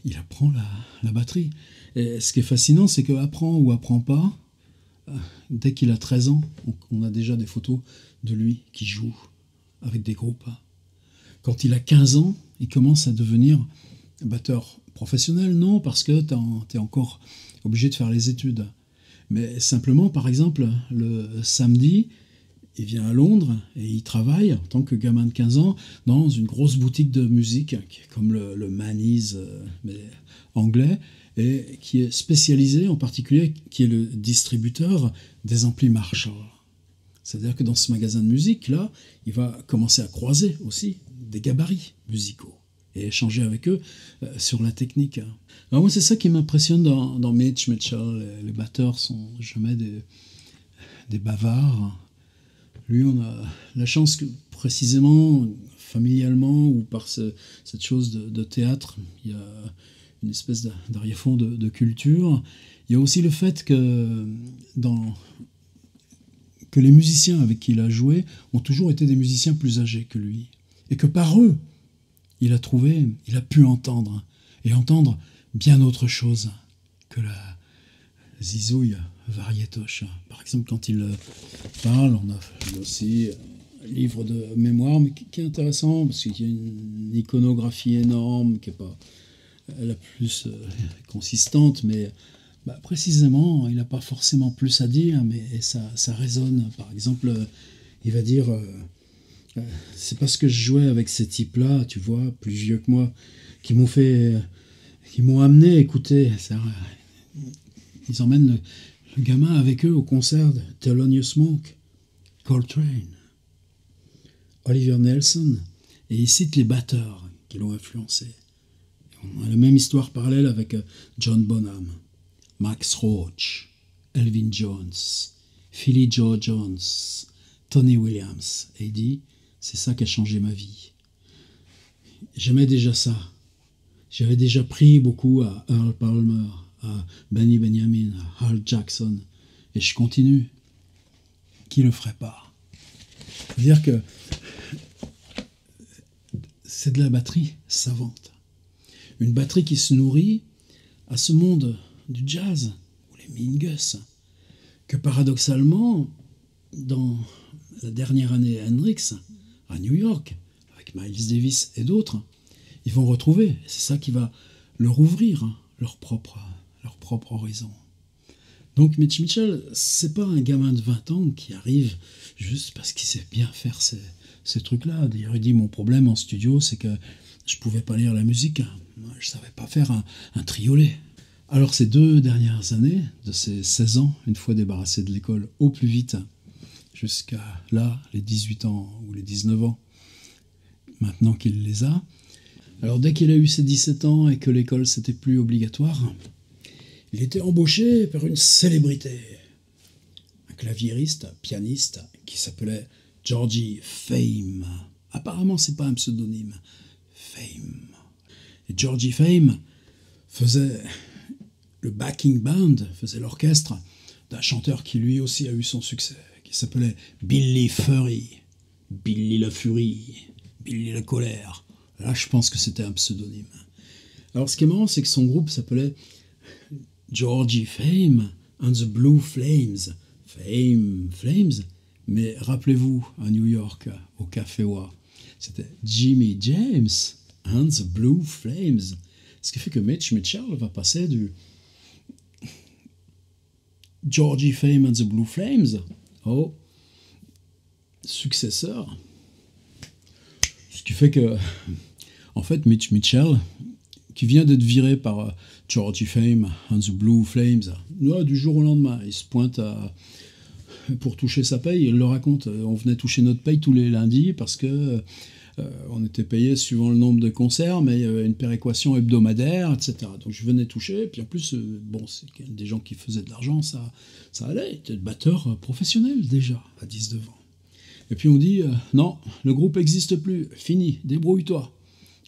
il apprend la batterie. Et ce qui est fascinant, c'est qu'apprend ou apprend pas, dès qu'il a 13 ans, on a déjà des photos de lui qui joue avec des groupes. Quand il a 15 ans, il commence à devenir batteur professionnel, non, parce que tu es encore obligé de faire les études. Mais simplement, par exemple, le samedi, il vient à Londres et il travaille en tant que gamin de 15 ans dans une grosse boutique de musique, qui est comme le Manny's, mais anglais, et qui est spécialisé en particulier, qui est le distributeur des amplis Marshall. C'est-à-dire que dans ce magasin de musique-là, il va commencer à croiser aussi des gabarits musicaux et échanger avec eux sur la technique. Alors moi, c'est ça qui m'impressionne dans Mitch Mitchell. Les batteurs sont jamais des bavards. Lui, on a la chance que, précisément, familialement, ou par cette chose de théâtre, il y a une espèce d'arrière-fond de culture. Il y a aussi le fait que les musiciens avec qui il a joué ont toujours été des musiciens plus âgés que lui. Et que par eux, il a pu entendre, et entendre bien autre chose que la zizouille variétoche. Par exemple, quand il parle, on a aussi un livre de mémoire, mais qui est intéressant, parce qu'il y a une iconographie énorme, qui n'est pas la plus consistante, mais précisément, il n'a pas forcément plus à dire, mais ça résonne. Par exemple, il va dire c'est parce que je jouais avec ces types-là, tu vois, plus vieux que moi, qui m'ont amené à écouter. Ils emmènent le gamin avec eux au concert de Thelonious Monk, Coltrane, Oliver Nelson, et ils citent les batteurs qui l'ont influencé. On a la même histoire parallèle avec John Bonham, Max Roach, Elvin Jones, Philly Joe Jones, Tony Williams. Et il dit, c'est ça qui a changé ma vie. J'aimais déjà ça. J'avais déjà pris beaucoup à Earl Palmer, à Benny Benjamin, à Hal Jackson. Et je continue. Qui le ferait pas? C'est-à-dire que c'est de la batterie savante. Une batterie qui se nourrit à ce monde du jazz, ou les Mingus, que paradoxalement, dans la dernière année Hendrix à New York, avec Miles Davis et d'autres, ils vont retrouver. C'est ça qui va leur ouvrir leur propre horizon. Donc Mitch Mitchell, c'est pas un gamin de 20 ans qui arrive juste parce qu'il sait bien faire ces trucs-là. D'ailleurs, il dit, mon problème en studio, c'est que je pouvais pas lire la musique. Je savais pas faire un triolet. Alors ces 2 dernières années, de ces 16 ans, une fois débarrassé de l'école au plus vite, jusqu'à là, les 18 ans ou les 19 ans, maintenant qu'il les a. Alors dès qu'il a eu ses 17 ans et que l'école c'était plus obligatoire, il était embauché par une célébrité, un claviériste, un pianiste qui s'appelait Georgie Fame. Apparemment c'est pas un pseudonyme, Fame. Et Georgie Fame faisait le backing band, faisait l'orchestre d'un chanteur qui lui aussi a eu son succès, qui s'appelait Billy Fury. Billy la Furie, Billy la colère. Là, je pense que c'était un pseudonyme. Alors, ce qui est marrant, c'est que son groupe s'appelait Georgie Fame and the Blue Flames. Flames. Mais rappelez-vous, à New York, au Café Wa, c'était Jimmy James and the Blue Flames. Ce qui fait que Mitch Mitchell va passer du Georgie Fame and the Blue Flames au successeur. Ce qui fait que, en fait, Mitch Mitchell, qui vient d'être viré par Georgie Fame and the Blue Flames, là, du jour au lendemain, il se pointe pour toucher sa paye. Il le raconte, on venait toucher notre paye tous les lundis parce que on était payé suivant le nombre de concerts, mais il y avait une péréquation hebdomadaire, etc. Donc je venais toucher, puis en plus, bon, c'est des gens qui faisaient de l'argent, ça allait. Il était batteur professionnel déjà, à 19 ans. Et puis on dit, non, le groupe n'existe plus, fini, débrouille-toi.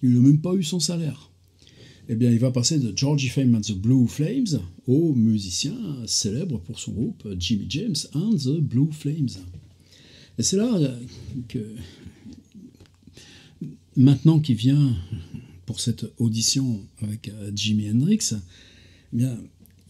Il n'a même pas eu son salaire. Eh bien, il va passer de Georgie Fame and the Blue Flames au musicien célèbre pour son groupe Jimmy James and the Blue Flames. Et c'est là que, maintenant qu'il vient pour cette audition avec Jimi Hendrix, eh bien,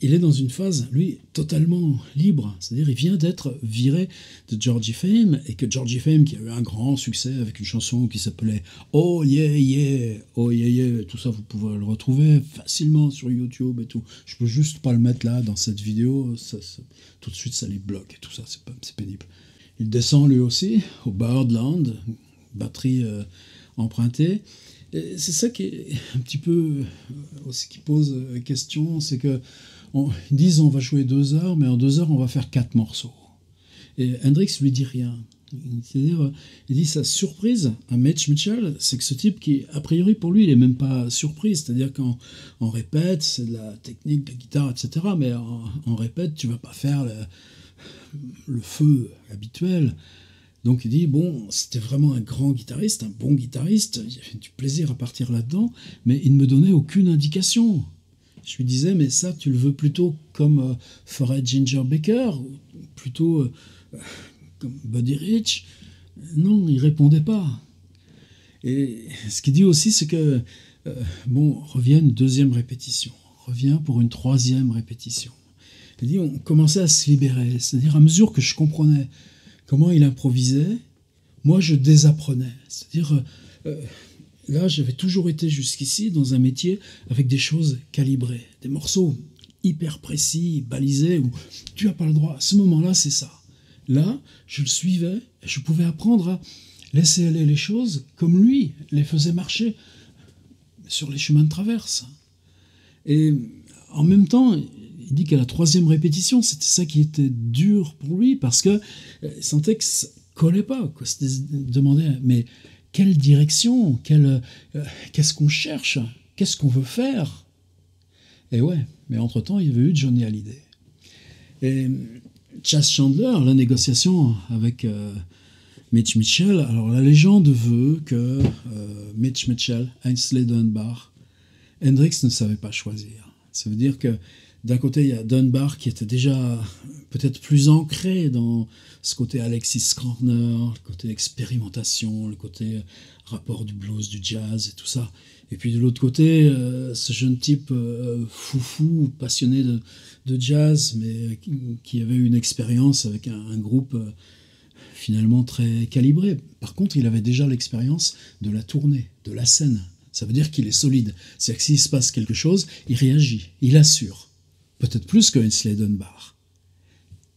il est dans une phase, lui, totalement libre. C'est-à-dire, il vient d'être viré de Georgie Fame, et que Georgie Fame, qui a eu un grand succès avec une chanson qui s'appelait Oh yeah yeah, oh yeah yeah, tout ça, vous pouvez le retrouver facilement sur YouTube et tout. Je peux juste pas le mettre là, dans cette vidéo, tout de suite, ça les bloque et tout ça, c'est pénible. Il descend lui aussi, au Birdland, batterie empruntée. Et c'est ça qui est un petit peu aussi qui pose question, c'est que ils disent on va jouer 2 heures, mais en 2 heures on va faire 4 morceaux. Et Hendrix lui dit rien. C'est-à-dire, il dit sa surprise à Mitch Mitchell, c'est que ce type qui, a priori pour lui, il est même pas surpris. C'est-à-dire quand on répète, c'est de la technique, de la guitare, etc. Mais en répète, tu vas pas faire le feu habituel. Donc il dit, bon, c'était vraiment un grand guitariste, un bon guitariste, il avait du plaisir à partir là-dedans, mais il ne me donnait aucune indication. Je lui disais, mais ça, tu le veux plutôt comme ferait Ginger Baker, ou plutôt comme Buddy Rich? Non, il répondait pas. Et ce qu'il dit aussi, c'est que, bon, revient une 2e répétition, revient pour une 3e répétition. Il dit, on commençait à se libérer, c'est-à-dire à mesure que je comprenais comment il improvisait, moi je désapprenais. C'est-à-dire, là j'avais toujours été jusqu'ici dans un métier avec des choses calibrées, des morceaux hyper précis, balisés, où tu n'as pas le droit, à ce moment-là c'est ça. Là, je le suivais, et je pouvais apprendre à laisser aller les choses comme lui les faisait marcher sur les chemins de traverse. Et en même temps, il dit qu'à la 3e répétition, c'était ça qui était dur pour lui, parce que il sentait que ça collait pas, quoi. Il demandait, mais quelle direction, qu'est-ce qu'on cherche, qu'est-ce qu'on veut faire? Et ouais, mais entre-temps, il y avait eu Johnny Hallyday. Et Chas Chandler, la négociation avec Mitch Mitchell, alors la légende veut que Mitch Mitchell, Ainsley Dunbar, Hendrix ne savait pas choisir. Ça veut dire que d'un côté, il y a Dunbar qui était déjà peut-être plus ancré dans ce côté Alexis Corner, le côté expérimentation, le côté rapport du blues, du jazz et tout ça. Et puis de l'autre côté, ce jeune type foufou, passionné de jazz, mais qui avait une expérience avec un groupe finalement très calibré. Par contre, il avait déjà l'expérience de la tournée, de la scène. Ça veut dire qu'il est solide. C'est-à-dire que s'il se passe quelque chose, il réagit, il assure. Peut-être plus que Ainsley Dunbar.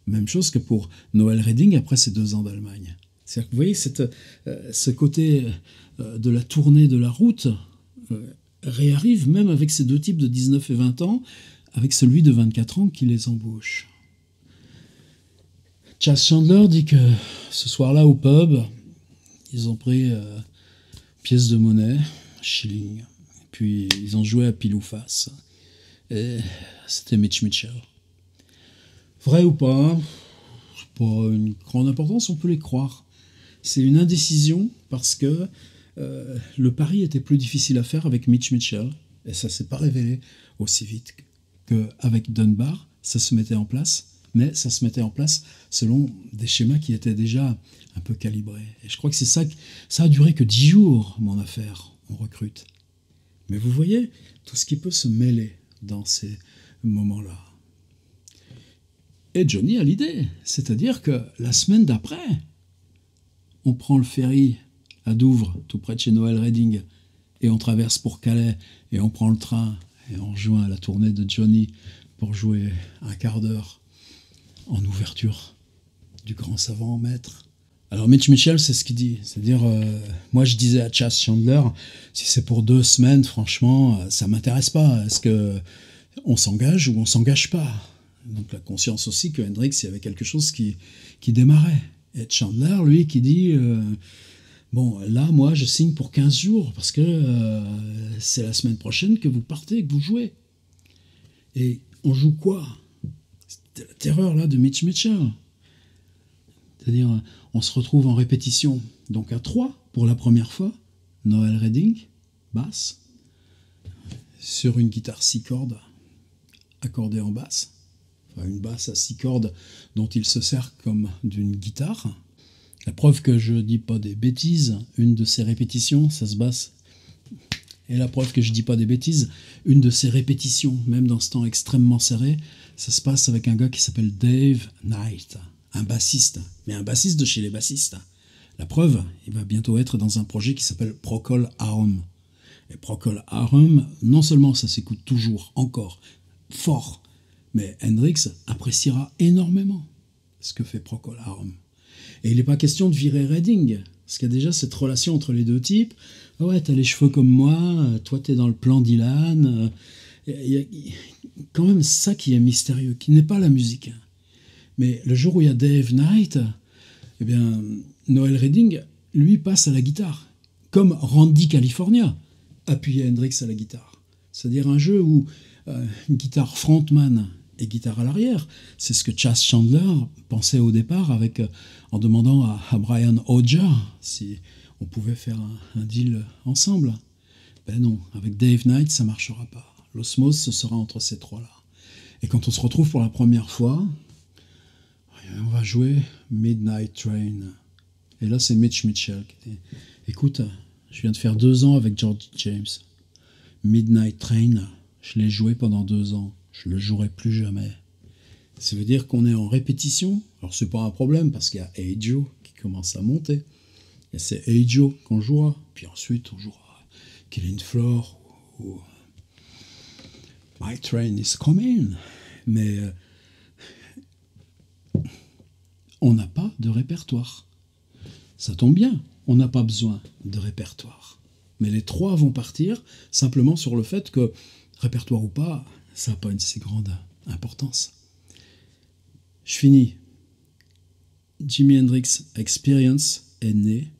Même chose que pour Noel Redding après ses 2 ans d'Allemagne. C'est-à-dire que vous voyez, ce côté de la tournée de la route réarrive même avec ces 2 types de 19 et 20 ans, avec celui de 24 ans qui les embauche. Chas Chandler dit que ce soir-là au pub, ils ont pris pièce de monnaie, shilling, puis ils ont joué à pile ou face. Et c'était Mitch Mitchell. Vrai ou pas, c'est pas une grande importance, on peut les croire. C'est une indécision parce que le pari était plus difficile à faire avec Mitch Mitchell, et ça s'est pas révélé aussi vite qu'avec Dunbar. Ça se mettait en place, mais ça se mettait en place selon des schémas qui étaient déjà un peu calibrés. Et je crois que c'est ça, ça a duré que 10 jours, mon affaire, on recrute. Mais vous voyez, tout ce qui peut se mêler dans ces moments-là. Et Johnny a l'idée, c'est-à-dire que la semaine d'après, on prend le ferry à Douvres, tout près de chez Noel Redding, et on traverse pour Calais, et on prend le train, et on rejoint la tournée de Johnny pour jouer un quart d'heure en ouverture du grand savant maître. Alors Mitch Mitchell, c'est ce qu'il dit, c'est-à-dire, moi je disais à Chas Chandler, si c'est pour 2 semaines, franchement, ça m'intéresse pas, est-ce que on s'engage ou on s'engage pas? Donc la conscience aussi que Hendrix, il y avait quelque chose qui démarrait. Et Chandler, lui, qui dit bon, là, moi, je signe pour 15 jours parce que c'est la semaine prochaine que vous partez, que vous jouez. Et on joue quoi? C'était la terreur, là, de Mitch Mitchell. C'est-à-dire, on se retrouve en répétition, donc à 3 pour la première fois. Noel Redding, basse, sur une guitare 6 cordes, accordée en basse. Enfin, une basse à 6 cordes dont il se sert comme d'une guitare. La preuve que je dis pas des bêtises, une de ces répétitions, ça se basse. Et la preuve que je dis pas des bêtises, une de ces répétitions, même dans ce temps extrêmement serré, ça se passe avec un gars qui s'appelle Dave Knight, un bassiste, mais un bassiste de chez les bassistes. La preuve, il va bientôt être dans un projet qui s'appelle Procol Harum. Et Procol Harum, non seulement ça s'écoute toujours, encore, fort, mais Hendrix appréciera énormément ce que fait Procol Harum. Et il n'est pas question de virer Redding, parce qu'il y a déjà cette relation entre les 2 types. Ah ouais, t'as les cheveux comme moi, toi t'es dans le plan Dylan. Il y a quand même ça qui est mystérieux, qui n'est pas la musique. Mais le jour où il y a Dave Knight, eh bien, Noel Redding, lui, passe à la guitare, comme Randy California appuyait Hendrix à la guitare. C'est-à-dire un jeu où une guitare frontman et guitare à l'arrière, c'est ce que Chas Chandler pensait au départ en demandant à Brian Hodger si on pouvait faire un deal ensemble. Ben non, avec Dave Knight, ça ne marchera pas. L'osmose, ce sera entre ces 3-là. Et quand on se retrouve pour la première fois, on va jouer Midnight Train. Et là, c'est Mitch Mitchell qui dit « Écoute, je viens de faire 2 ans avec George James. Midnight Train, je l'ai joué pendant 2 ans. Je ne le jouerai plus jamais. » Ça veut dire qu'on est en répétition. Alors, c'est pas un problème parce qu'il y a Hey Joe qui commence à monter. Et c'est Hey Joe qu'on jouera. Puis ensuite, on jouera Killing Floor ou My Train is Coming. Mais on n'a pas de répertoire. Ça tombe bien, on n'a pas besoin de répertoire. Mais les 3 vont partir simplement sur le fait que, répertoire ou pas, ça n'a pas une si grande importance. Je finis. Jimi Hendrix Experience est né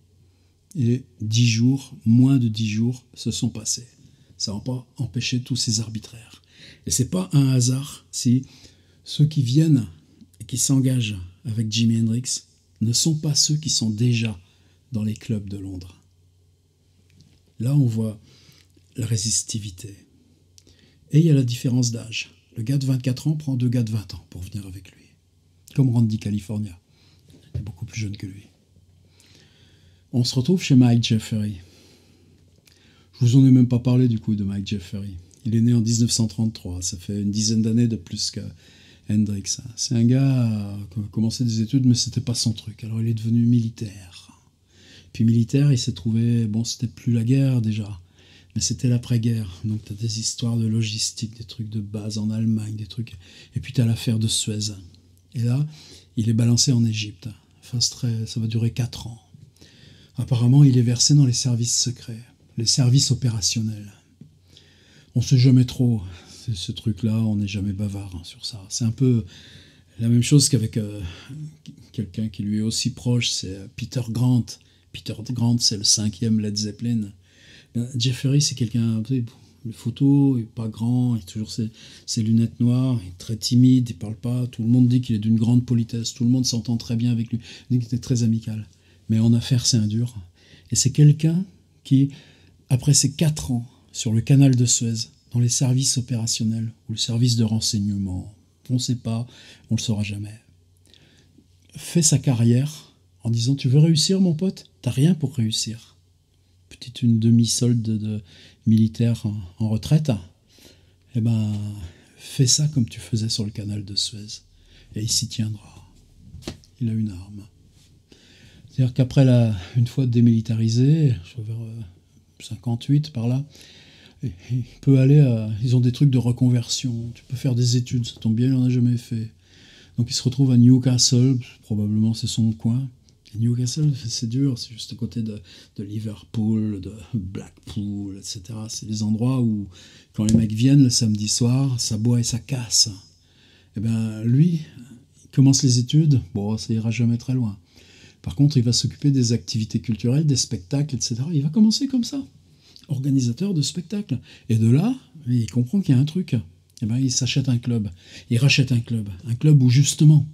et 10 jours, moins de 10 jours, se sont passés. Ça n'a pas empêché tous ces arbitraires. Et c'est pas un hasard si ceux qui viennent et qui s'engagent avec Jimi Hendrix ne sont pas ceux qui sont déjà dans les clubs de Londres. Là, on voit la résistivité. Et il y a la différence d'âge. Le gars de 24 ans prend 2 gars de 20 ans pour venir avec lui. Comme Randy California. Il est beaucoup plus jeune que lui. On se retrouve chez Mike Jeffery. Je vous en ai même pas parlé du coup de Mike Jeffery. Il est né en 1933. Ça fait une dizaine d'années de plus que Hendrix. C'est un gars qui a commencé des études, mais c'était pas son truc. Alors il est devenu militaire. Puis militaire, il s'est trouvé... Bon, c'était plus la guerre déjà, mais c'était l'après-guerre. Donc t'as des histoires de logistique, des trucs de base en Allemagne, des trucs... Et puis t'as l'affaire de Suez. Et là, il est balancé en Égypte. Enfin, ça va durer 4 ans. Apparemment, il est versé dans les services secrets, les services opérationnels. On sait jamais trop... Ce truc-là, on n'est jamais bavard sur ça. C'est un peu la même chose qu'avec quelqu'un qui lui est aussi proche, c'est Peter Grant. Peter Grant, c'est le 5e Led Zeppelin. Jeff Ferry, c'est quelqu'un, les photos, il n'est pas grand, il a toujours ses lunettes noires, il est très timide, il ne parle pas. Tout le monde dit qu'il est d'une grande politesse, tout le monde s'entend très bien avec lui. Il dit qu'il était très amical. Mais en affaires, c'est un dur. Et c'est quelqu'un qui, après ces 4 ans sur le canal de Suez, dans les services opérationnels ou le service de renseignement, on ne sait pas, on ne le saura jamais, fait sa carrière en disant « Tu veux réussir, mon pote ? T'as rien pour réussir. » Petite une demi-solde de militaire en retraite. Eh ben, fais ça comme tu faisais sur le canal de Suez. Et il s'y tiendra. Il a une arme. C'est-à-dire qu'après, une fois démilitarisé, vers 58 par là, il peut aller ils ont des trucs de reconversion, tu peux faire des études, ça tombe bien, il n'en a jamais fait. Donc il se retrouve à Newcastle, probablement c'est son coin. Et Newcastle, c'est dur, c'est juste à côté de Liverpool, de Blackpool, etc. C'est les endroits où, quand les mecs viennent le samedi soir, ça boit et ça casse. Et bien lui, il commence les études, bon, ça ira jamais très loin. Par contre, il va s'occuper des activités culturelles, des spectacles, etc. Il va commencer comme ça. Organisateur de spectacle. Et de là, il comprend qu'il y a un truc. Et ben, il s'achète un club. Il rachète un club où justement,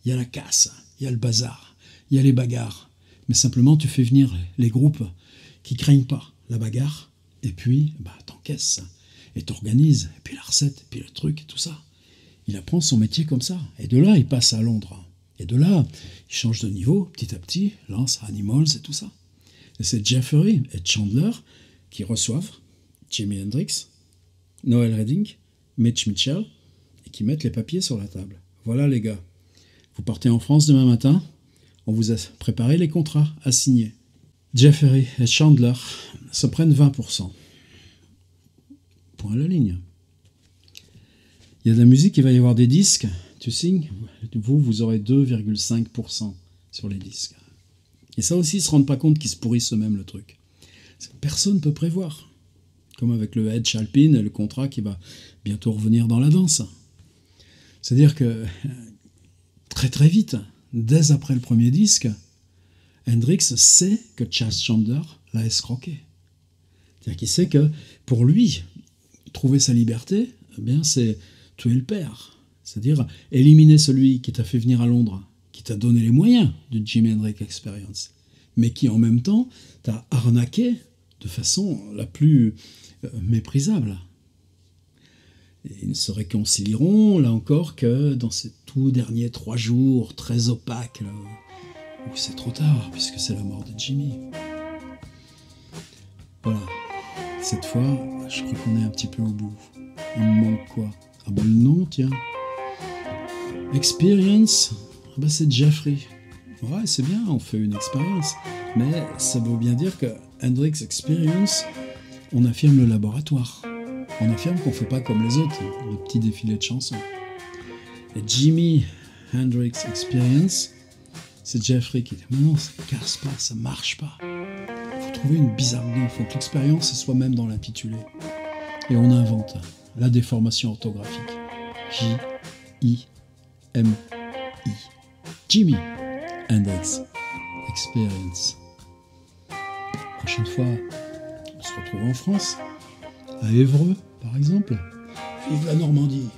il y a la casse, il y a le bazar, il y a les bagarres. Mais simplement, tu fais venir les groupes qui craignent pas la bagarre, et puis, t'encaisses, et t'organises, et puis la recette, et puis le truc, et tout ça. Il apprend son métier comme ça. Et de là, il passe à Londres. Et de là, il change de niveau, petit à petit, lance Animals et tout ça. Et c'est Jeff Ferry et Chandler qui reçoivent Jimi Hendrix, Noel Redding, Mitch Mitchell, et qui mettent les papiers sur la table. Voilà les gars, vous partez en France demain matin, on vous a préparé les contrats à signer. Jeff Ferry et Chandler se prennent 20%. Point à la ligne. Il y a de la musique, il va y avoir des disques, tu signes, vous aurez 2,5% sur les disques. Et ça aussi, ils ne se rendent pas compte qu'ils se pourrissent eux-mêmes le truc. Personne ne peut prévoir. Comme avec le Edge Alpine et le contrat qui va bientôt revenir dans la danse. C'est-à-dire que très très vite, dès après le premier disque, Hendrix sait que Chas Chandler l'a escroqué. C'est-à-dire qu'il sait que pour lui, trouver sa liberté, eh bien, c'est tuer le père. C'est-à-dire éliminer celui qui t'a fait venir à Londres, qui t'a donné les moyens du Jimi Hendrix Experience, mais qui en même temps t'a arnaqué de façon la plus méprisable. Et ils ne se réconcilieront, là encore, que dans ces tout derniers 3 jours très opaques, là, où c'est trop tard, puisque c'est la mort de Jimmy. Voilà. Cette fois, je crois qu'on est un petit peu au bout. Il me manque quoi? Ah ben le nom, tiens. Experience, c'est Jeffrey. Ouais, c'est bien, on fait une expérience. Mais ça veut bien dire que Hendrix Experience, on affirme le laboratoire. On affirme qu'on ne fait pas comme les autres, le petit défilé de chansons. Et Jimi Hendrix Experience, c'est Jeffrey qui dit « Mais non, ça ne casse pas, ça ne marche pas. Il faut trouver une bizarrerie, il faut que l'expérience soit même dans l'intitulé. » Et on invente la déformation orthographique. J-I-M-I. Jimi Hendrix Experience. Prochaine fois, on se retrouve en France, à Évreux, par exemple. Vive la Normandie!